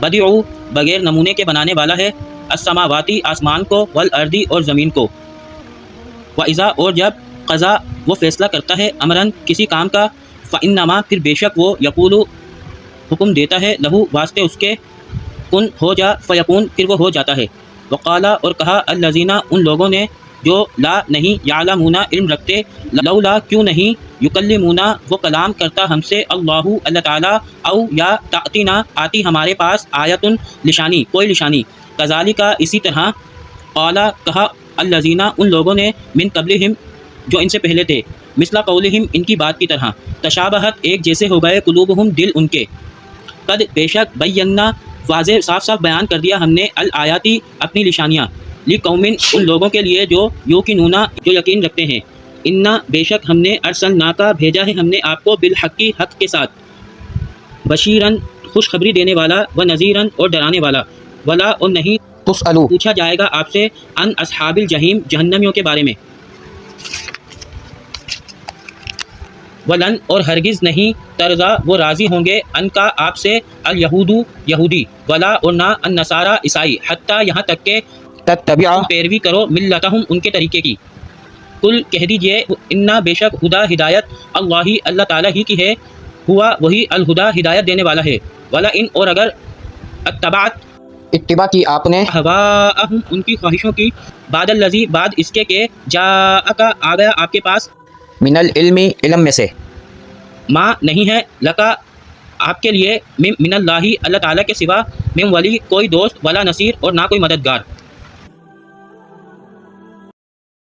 Badie بغیر نمونے کے بنانے والا ہے، السماواتی آسمان کو، والارضی اور زمین کو، وَإِذَا اور جب قضا وہ فیصلہ کرتا ہے، امرن کسی کام کا، فإنما پھر بے شک وہ یقول حکم دیتا ہے، لہو واسطے اس کے، کن ہو جا، فیکون پھر وہ ہو جاتا ہے۔ وقالا اور کہا الذین ان لوگوں نے جو لا نہیں یعلمون علم رکھتے، لولا کیوں نہیں، یکلمونا وہ کلام کرتا ہم سے، اللہ تعالیٰ، او یا تأتینا آتی ہمارے پاس، آیتن نشانی کوئی نشانی، کذالک اسی طرح، قالا کہا الذین ان لوگوں نے، من قبلہم جو ان سے پہلے تھے، مثل قولہم ان کی بات کی طرح، تشابہت ایک جیسے ہو گئے، قلوبہم دل ان کے، قد بے شک بینا واضح صاف صاف بیان کر دیا ہم نے، الآیاتی اپنی نشانیاں، لقوم ان لوگوں کے لیے جو یوقنون جو یقین رکھتے ہیں، انا بے شک ہم نے ارسلناکا بھیجا ہے ہم نے آپ کو، بالحق حق کے ساتھ، بشیرن خوشخبری دینے والا، و نذیرن اور ڈرانے والا، ولا اور نہیں تسألو پوچھا جائے گا آپ سے، ان اصحاب الجحیم جہنمیوں کے بارے میں، ولن اور ہرگز نہیں، ترضا وہ راضی ہوں گے، ان کا آپ سے، الیہود یہودی، ولا اور نہ النصارى عیسائی، حتیٰ یہاں تک کہ تتبع تم پیروی کرو ملتہم ان کے طریقے کی، کل کہہ دیجئے انا بے شک ہدا ہدایت، اللہ تعالیٰ ہی کی ہے، ہوا وہی الہدا ہدایت دینے والا ہے، ولا ان اور اگر اتبعت اتباع کی آپ نے، اہواءہم ان کی خواہشوں کی، بعد الذی بعد اس کے کہ جاءک آ گیا آپ کے پاس، من العلم علم میں سے، ما نہیں ہے، لکا آپ کے لیے، من اللہ تعالیٰ کے سوا، من ولی کوئی دوست، ولا نصیر اور نہ کوئی مددگار۔